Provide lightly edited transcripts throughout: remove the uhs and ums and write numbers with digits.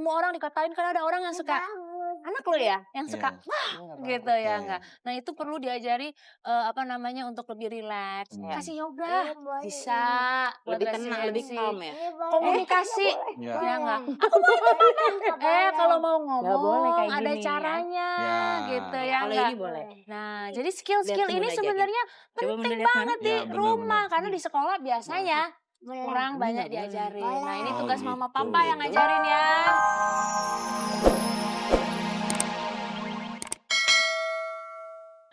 ketemu orang dikatain, kan ada orang yang suka anak lu ya, yang suka wah gitu ya enggak. Nah itu perlu diajari apa namanya untuk lebih rileks, kasih yoga bisa buat Lebih tenang, lebih resiliensi, calm ya? komunikasi Iya. ya enggak. Aku mau kalau mau Nggak boleh ngomong kayak ada gini ya. caranya Ya. gitu ya Kalau enggak. ini boleh. Nah jadi skill-skill Lihat ini Bunda ajakin. sebenarnya Coba penting Bunda lihat mana? banget di Ya, benar, rumah benar. karena di sekolah biasanya kurang Ini banyak nggak boleh. diajarin. Nah ini Oh, tugas mama gitu. papa yang ngajarin ya.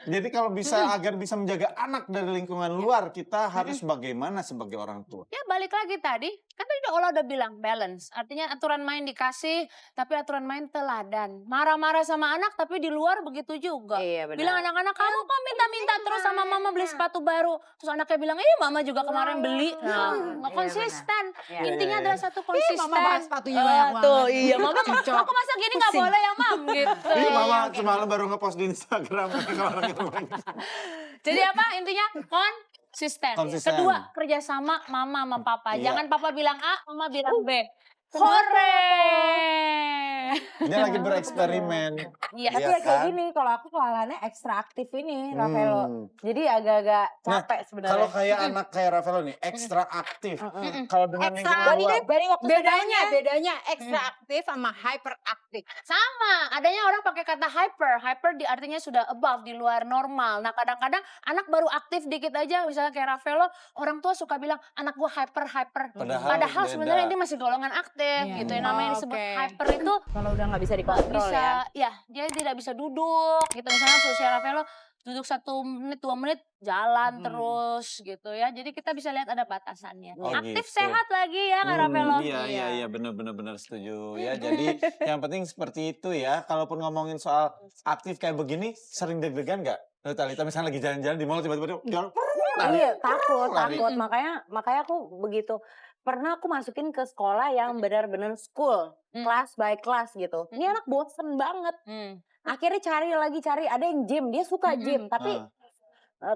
Jadi kalau bisa agar bisa menjaga anak dari lingkungan luar, kita harus bagaimana sebagai orang tua? Ya balik lagi tadi, kan tadi Ola udah bilang balance. Artinya aturan main dikasih, tapi aturan main teladan. Marah-marah sama anak, tapi di luar begitu juga. Iya, benar. Bilang anak-anak, kamu kok minta-minta terus sama mama beli sepatu baru. Terus anaknya bilang, iya mama juga kemarin beli. Nah, nggak Iya, konsisten. benar. Intinya Iya, adalah iya. satu konsisten. mama bahas sepatunya banyak banget. Tuh, iya mama, aku masa gini nggak Pusing. boleh ya mam gitu. Ini mama semalam baru ngepost di Instagram. Jadi apa intinya? Konsisten. Konsisten. Kedua, kerjasama mama sama papa. Iya. Jangan papa bilang A, mama bilang B. Hore! Dia lagi bereksperimen. Iya. Tapi Iya ya kayak kan? gini, kalau aku kelalaiannya ekstra aktif ini, Ravelo. Jadi agak-agak capek sebenarnya. Kalau kayak anak kayak Ravelo nih, ekstra aktif. Kalau dengan Ekstra lingkungan luar, dari waktu bedanya ekstra Hmm. aktif sama hyperaktif. Sama, adanya orang pakai kata hyper. Hyper artinya sudah above, di luar normal. Nah kadang-kadang anak baru aktif dikit aja, misalnya kayak Ravelo, orang tua suka bilang, anak gua hyper. Padahal beda. sebenarnya ini masih golongan aktif Iya. gitu. Yang namanya disebut Oke. hyper itu Kalau udah nggak bisa nggak dikontrol bisa, ya. ya dia tidak bisa duduk gitu. Misalnya usia Ravelo duduk 1 menit 2 menit jalan terus gitu ya. Jadi kita bisa lihat ada batasannya. Oh, Aktif gitu. sehat lagi ya Kak Ravelo. Iya, benar setuju ya. Jadi yang penting seperti itu ya. Kalaupun ngomongin soal aktif kayak begini, sering deg-degan nggak? Loh, Talita misalnya lagi jalan-jalan di mall tiba-tiba jalan. Iya, takut. Mm-mm. Makanya aku begitu. Pernah aku masukin ke sekolah yang benar-benar school, class by class gitu. Ini anak bosen banget. Akhirnya cari, ada yang gym, dia suka gym, tapi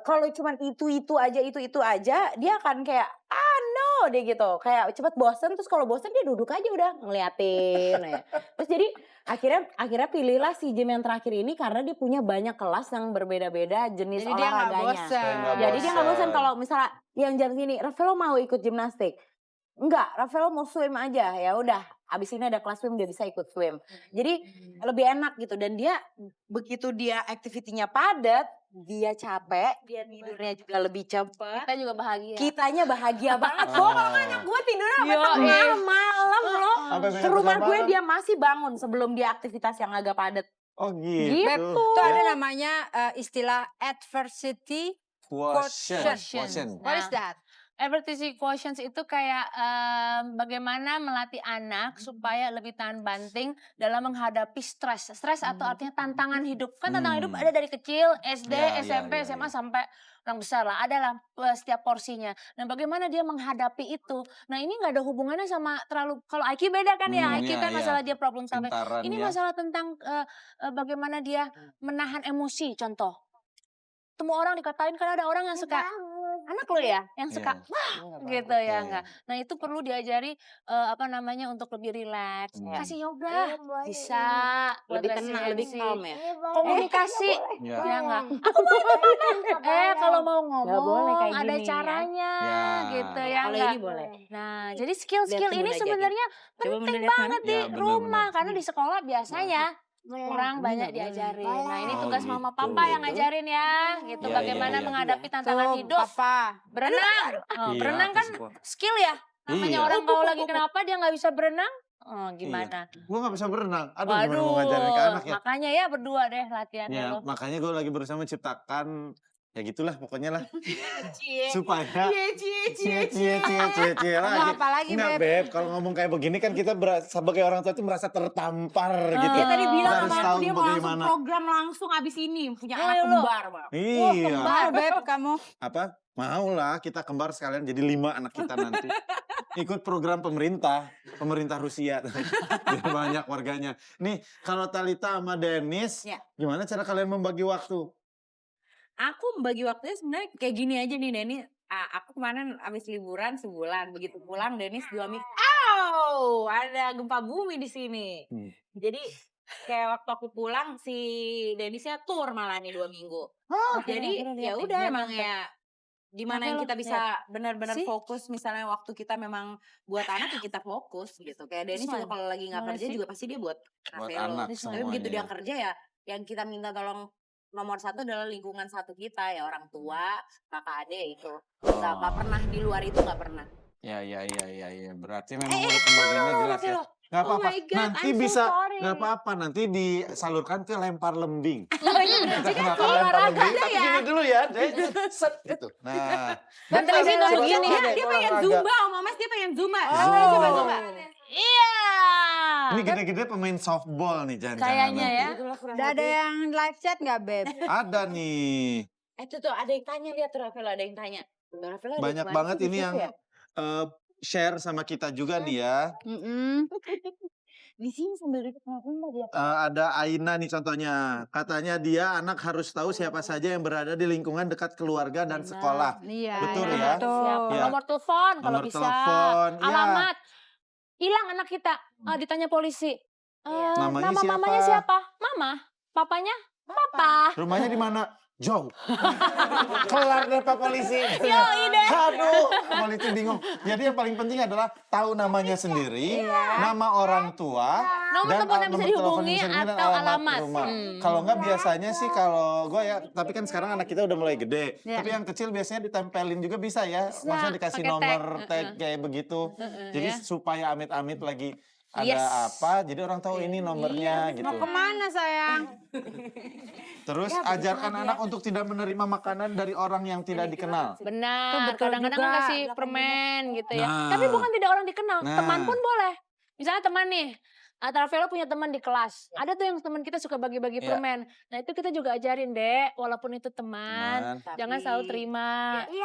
kalau cuman itu aja, dia akan kayak no deh gitu. Kayak cepet bosen, terus kalau bosen dia duduk aja udah ngeliatin ya. Terus jadi akhirnya pilihlah si gym yang terakhir ini karena dia punya banyak kelas yang berbeda-beda jenis Jadi dia nggak olahraganya. bosan. Jadi dia nggak bosan bosan. kalau misalnya yang jam sini, Ravelo mau ikut gimnastik. Enggak, Ravelo mau swim aja. Ya udah, abis ini ada kelas swim dia bisa ikut swim. Jadi lebih enak gitu. Dan dia begitu dia aktivitinya padat, dia capek, dia tidurnya juga lebih cepat. Kita juga bahagia. Kitanya bahagia banget. Kalau anak gue tidurnya sampai Yo, tengah malam loh. Sampai Ke besok rumah gue malam. dia masih bangun sebelum dia aktivitas yang agak padat. Oh gitu. Gitu. Itu ada namanya istilah adversity Quotient. What is that? Adversity quotient itu kayak bagaimana melatih anak supaya lebih tahan banting dalam menghadapi stres. Stres atau artinya tantangan hidup. Kan tantangan hidup ada dari kecil, SD, Ya, SMP, ya. SMA sampai orang besar lah. Adalah setiap porsinya. Nah bagaimana dia menghadapi itu. Nah ini gak ada hubungannya sama terlalu, kalau IQ beda kan ya. IQ kan masalah dia problem solving. Pintaran Ini ya. masalah tentang bagaimana dia menahan emosi. Contoh, temu orang dikatain, kan ada orang yang suka anak lu ya, yang suka wah gitu ya enggak. Nah itu perlu diajari apa namanya untuk lebih rileks, kasih yoga bisa buat Lebih tenang, lebih resiliensi, calm ya. komunikasi Ya. ya enggak. Aku mau kalau mau Nggak boleh ngomong kayak ada gini ya. caranya gitu ya Kalau enggak. ini boleh. Nah jadi skill-skill Lihat ini Bunda sebenarnya Coba Bunda penting lihat mana? banget di Ya, benar, rumah benar. karena di sekolah biasanya kurang banyak diajarin. Nah ini tugas mama papa yang ngajarin ya, gitu Iya, bagaimana iya. menghadapi tantangan hidup. Papa. Berenang, Iya, berenang kan aku support. skill ya. Namanya Iya. orang kalau lagi kenapa dia nggak bisa berenang, gimana? Gue gak bisa berenang. Aduh, gimana mau ngajarin ke anak ya? Makanya ya berdua deh latihan Ya, lo. makanya gue lagi berusaha menciptakan ya gitulah pokoknya lah. Supaya cie lagi. Apa lagi, Enggak, Beb, kalau ngomong kayak begini kan kita sebagai orang tua itu merasa tertampar gitu. Dia tadi bilang Kita harus sama tahu aku dia mau langsung bagaimana. program langsung abis ini punya Ayo anak lo. kembar, Bang. Iya. Mau Beb kamu? Apa? Mau lah kita kembar sekalian jadi 5 anak kita nanti. Ikut program pemerintah Rusia. Biar banyak warganya. Nih, kalau Talita sama Dennis, Ya. gimana cara kalian membagi waktu? Aku membagi waktunya sebenarnya kayak gini aja nih, Denny. Aku kemarin abis liburan sebulan, begitu pulang Dennis 2 minggu. Wow, ada gempa bumi di sini. Jadi kayak waktu aku pulang si Denisnya tur malah nih 2 minggu. Jadi ya udah emang ya di mana yang kita bisa benar-benar fokus, misalnya waktu kita memang buat anak ya kita fokus gitu. Kayak Denis juga kalau lagi nggak kerja juga pasti dia buat Ravelo. anak Tapi begitu dia semuanya. kerja ya yang kita minta tolong nomor satu adalah lingkungan satu kita ya, orang tua, kakak adik itu. Nggak pernah di luar itu, nggak pernah. Ya. Berarti memang udah pembagiannya jelas ya. Gak Oh apa-apa. my God, Nanti I'm so bisa, sorry. gak apa-apa. Nanti disalurkan ke lempar lembing. Bener Kita juga kenalkan sih, lempar olahraga lembing. Tapi ya. gini dulu ya, deh. Set gitu. Nah. Dan televisi benar, begini. benar, Dia pengen olahraga. zumba, Om Omes dia pengen zumba. Oh. Coba zumba. Iya. Ini gede-gede pemain softball nih jangan-jangan Kayaknya nanti. ya. Udah ada yang live chat nggak, Beb? Ada nih. Itu tuh ada yang tanya, lihat tuh Ravelo, ada yang tanya. Ravelo ada Banyak kemana banget sih di ini situ yang ya? share sama kita juga nih ya. Di sini sambil duduk sama dia. Ada Aina nih contohnya. Katanya dia anak harus tahu siapa saja yang berada di lingkungan dekat keluarga dan sekolah. Iya. Betul iya, ya? betul. Iya. Nomor telepon kalau Nomor bisa. telepon, ya. Alamat. Hilang anak kita. Ditanya polisi. Namanya Nama siapa? mamanya siapa? Mama. Papanya? Papa. Rumahnya di mana? Jauh. Kelar deh Pak Polisi. Yoi deh. Aduh, polisi bingung. Jadi yang paling penting adalah tahu namanya sendiri, nama orang tua, Nomor telepon yang bisa nomor telepon dihubungi yang bisa dihubungi dan atau alamat. rumah. Kalau enggak biasanya sih kalau gue ya, tapi kan sekarang anak kita udah mulai gede. Iya. Tapi yang kecil biasanya ditempelin juga bisa ya. Bisa, Maksudnya dikasih pakai tag. nomor tag kayak begitu. Jadi ya. supaya amit-amit lagi ada Yes. apa, jadi orang tahu ini nomornya gitu. Mau kemana sayang? Terus ajarkan anak untuk tidak menerima makanan dari orang yang tidak dikenal. Benar. betul Kadang-kadang juga. kan kasih permen gitu ya. Nah. Tapi bukan tidak orang dikenal. Nah. Teman pun boleh. Misalnya teman nih. Ravelo punya teman di kelas. Ada tuh yang teman kita suka bagi-bagi Iya. permen. Nah itu kita juga ajarin, Dek. Walaupun itu teman. Teman. Jangan selalu terima.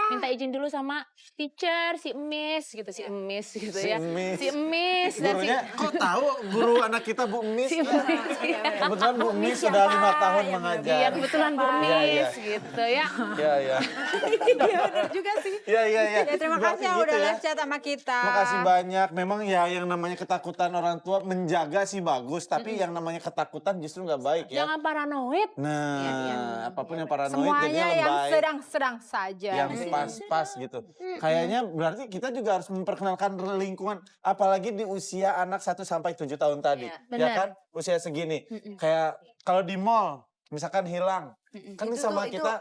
Minta izin dulu sama teacher, si Emis gitu. Si Emis gitu Si ya. Emis. Si Emis. Dan si Gurunya, kok tahu guru anak kita Bu Emis? Si Emis, iya. Kebetulan Bu Emis sudah 5 tahun mengajar. Iya kebetulan Bu Iya, iya. Emis gitu ya. Iya. Iya benar juga sih. Iya. Ya terima Berarti kasih yang gitu udah ya. live chat sama kita. Makasih banyak. Memang ya yang namanya ketakutan orang tua menjaga sih bagus. Tapi yang namanya ketakutan justru nggak baik ya. Jangan paranoid. Nah, apapun yang paranoid Semuanya jadinya yang lebay. sedang-sedang saja. Yang pas-pas gitu. Kayaknya berarti kita juga harus memperkenalkan lingkungan. Apalagi di usia anak 1 sampai 7 tahun tadi. Iya, Ya benar. kan? Usia segini. Kayak kalau di mall, misalkan hilang. Kan Itu sama tuh, kita,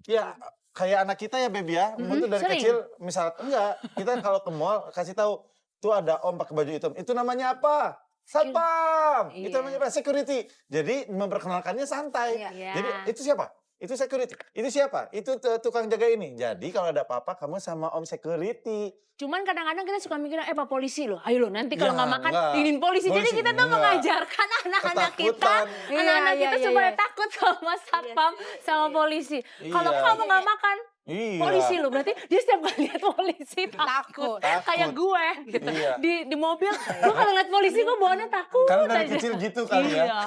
ya kayak anak kita ya Baby ya. Itu dari sering. kecil, misal enggak. Kita kalau ke mall, kasih tahu. Tuh ada om pakai baju hitam. Itu namanya apa? Satpam. Itu namanya apa? Security. Jadi memperkenalkannya santai. Iya. Jadi itu siapa? Itu security. Itu siapa? Itu tukang jaga ini. Jadi kalau ada apa-apa kamu sama om security. Cuman kadang-kadang kita suka mikir, Pak polisi loh. Ayo loh nanti kalau Ya, nggak makan, enggak. ingin polisi. Jadi Polisi, kita tuh enggak. mengajarkan anak-anak kita. Ketakutan. Anak-anak Iya, kita iya, supaya iya. takut sama satpam, sama polisi. Kalau Iya. kamu nggak makan, Iya. polisi loh. Berarti dia setiap kali lihat polisi takut. Takut. Kayak gue gitu. Iya. Di mobil, gue kalau lihat polisi gue bawaannya takut Karena dari aja. kecil gitu kali ya. Iya.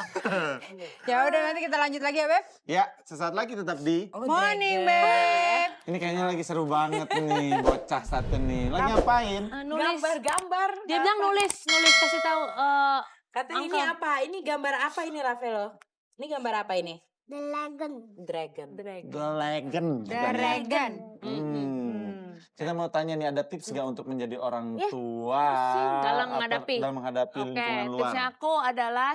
Ya udah nanti kita lanjut lagi ya Beb. Ya, sesaat lagi tetap di. Morning Beb. Ini kayaknya lagi seru banget nih, bocah satu nih. Lagi ngapain? Nulis. Gambar. Dia bilang nulis kasih tahu. Kata ini Uncle. apa? Ini gambar apa ini Ravelo? Ini gambar apa ini? Dragon. The Legend. Dragon. Kita mau tanya nih, ada tips gak untuk menjadi orang tua? Dalam atau menghadapi. Dalam menghadapi Oke, lingkungan luar. tipsnya aku adalah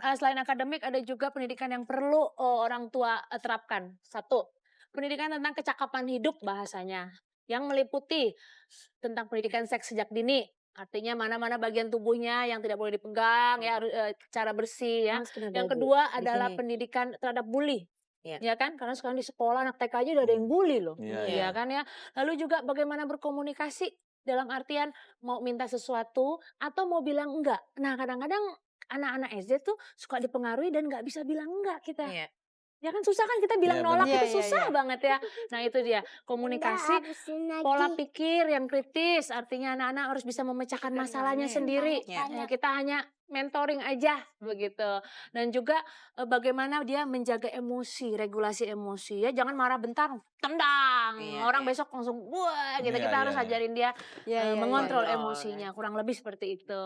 selain akademik ada juga pendidikan yang perlu orang tua terapkan. 1, pendidikan tentang kecakapan hidup bahasanya, yang meliputi tentang pendidikan seks sejak dini. Artinya mana-mana bagian tubuhnya yang tidak boleh dipegang, ya harus cara bersih ya. Yang kedua adalah pendidikan terhadap bully. Iya. Ya kan? Karena sekarang di sekolah anak TK aja udah ada yang bully loh. Iya, Iya kan ya. Lalu juga bagaimana berkomunikasi dalam artian mau minta sesuatu atau mau bilang enggak. Nah, kadang-kadang anak-anak SD tuh suka dipengaruhi dan nggak bisa bilang enggak kita. Iya. Ya kan susah kan kita bilang Iya, nolak benar. itu Iya, iya, susah iya. banget ya. Nah, itu dia. Komunikasi, pola pikir yang kritis. Artinya anak-anak harus bisa memecahkan masalahnya sendiri. Iya. Ya, kita hanya mentoring aja begitu. Dan juga bagaimana dia menjaga emosi, regulasi emosi ya, jangan marah bentar, tendang. Orang besok langsung wah gitu. Iya, Kita harus iya, iya. ajarin dia mengontrol Kontrol, emosinya, kurang lebih seperti itu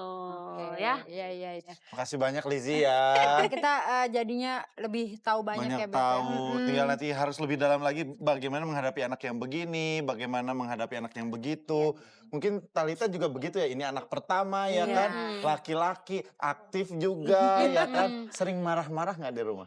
ya. Iya. Makasih banyak Lizzy ya. Kita jadinya lebih tahu banyak ya, Banyak Beb, ya. tahu, tinggal nanti harus lebih dalam lagi bagaimana menghadapi anak yang begini, bagaimana menghadapi anak yang begitu. Mungkin Talitha juga begitu ya, ini anak pertama ya Iya. kan, laki-laki, aktif juga ya kan, sering marah-marah nggak di rumah?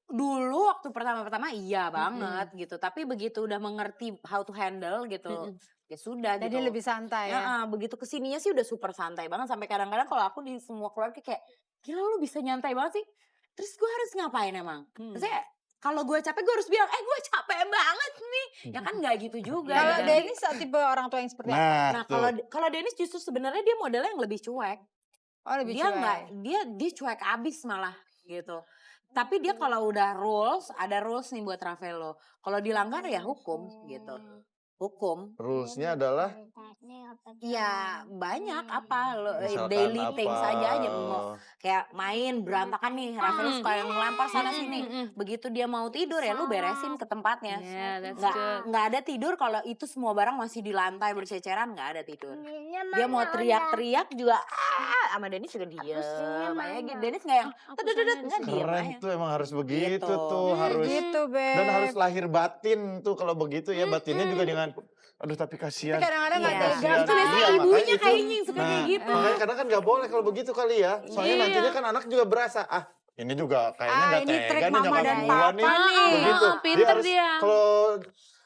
Dulu waktu pertama-pertama iya banget gitu, tapi begitu udah mengerti how to handle gitu, ya sudah Jadi gitu. lebih santai ya. Begitu kesininya sih udah super santai banget, sampai kadang-kadang kalau aku di semua keluarga kayak, gila lu bisa nyantai banget sih. Terus gue harus ngapain emang? Maksudnya kalau gue capek gue harus bilang, gue capek banget nih. Ya kan nggak gitu juga. Kalau gitu. Dennis tipe orang tua yang seperti apa? Nah tuh. kalau Dennis justru sebenarnya dia modelnya yang lebih cuek. Oh, lebih Dia cuek. nggak, dia cuek abis malah gitu. Tapi dia kalau udah rules, ada rules nih buat Ravelo. Kalau dilanggar ya hukum gitu. Hukum. Rules-nya adalah Ya banyak apa lo misalkan daily apa? things aja mau kayak main berantakan nih, Ravelo suka yang ngelempar sana sini. Begitu dia mau tidur ya lu beresin ke tempatnya. Yeah, that's Nggak, good. nggak ada tidur kalau itu semua barang masih di lantai berceceran, nggak ada tidur. Dia mau teriak-teriak juga sama Dennis juga diem aja gitu. Dennis nggak yang tedet nggak diem keren aja. tuh, emang harus begitu Gitu. tuh, harus Gitu, Beb. dan harus lahir batin tuh kalau begitu ya, batinnya juga dengan aduh tapi kasihan. Tapi kadang-kadang nggak Iya. tega. Kasihan. Itu biasanya Iya, ibunya makanya itu. kayaknya yang suka kayak gitu. Makanya kadang kan nggak boleh kalau begitu kali ya. Soalnya Iya. nantinya kan anak juga berasa, ini juga kayaknya nggak ini trik tega nih mama nyokap dan gua papa nih. nih. Begitu. Pinter harus- dia. Kalau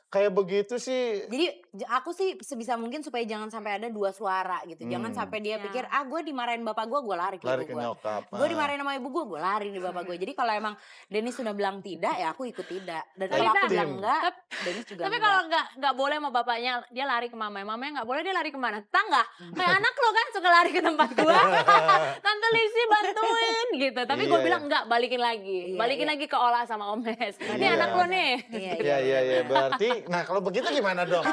kayak begitu sih Jadi aku sih sebisa mungkin supaya jangan sampai ada dua suara gitu. Jangan sampai dia pikir gue dimarahin bapak gue lari ke lari ibu ke gue. nyokap. Gue dimarahin sama ibu gue lari di bapak gue. Jadi kalau emang Dennis sudah bilang tidak ya aku ikut tidak. Dan kalau aku Tim. bilang enggak, Dennis juga Tapi enggak. kalau nggak boleh sama bapaknya, dia lari ke mamanya nggak boleh, dia lari kemana? Tangga. Kayak anak lo kan suka lari ke tempat gua. Tante Lizzy bantuin gitu. Tapi gue Iya, bilang enggak, balikin lagi. Iya, Balikin iya. lagi ke Ola sama Omes. Ini Iya. anak lo nih. Iya, Iya iya iya, berarti nah kalau begitu gimana dong?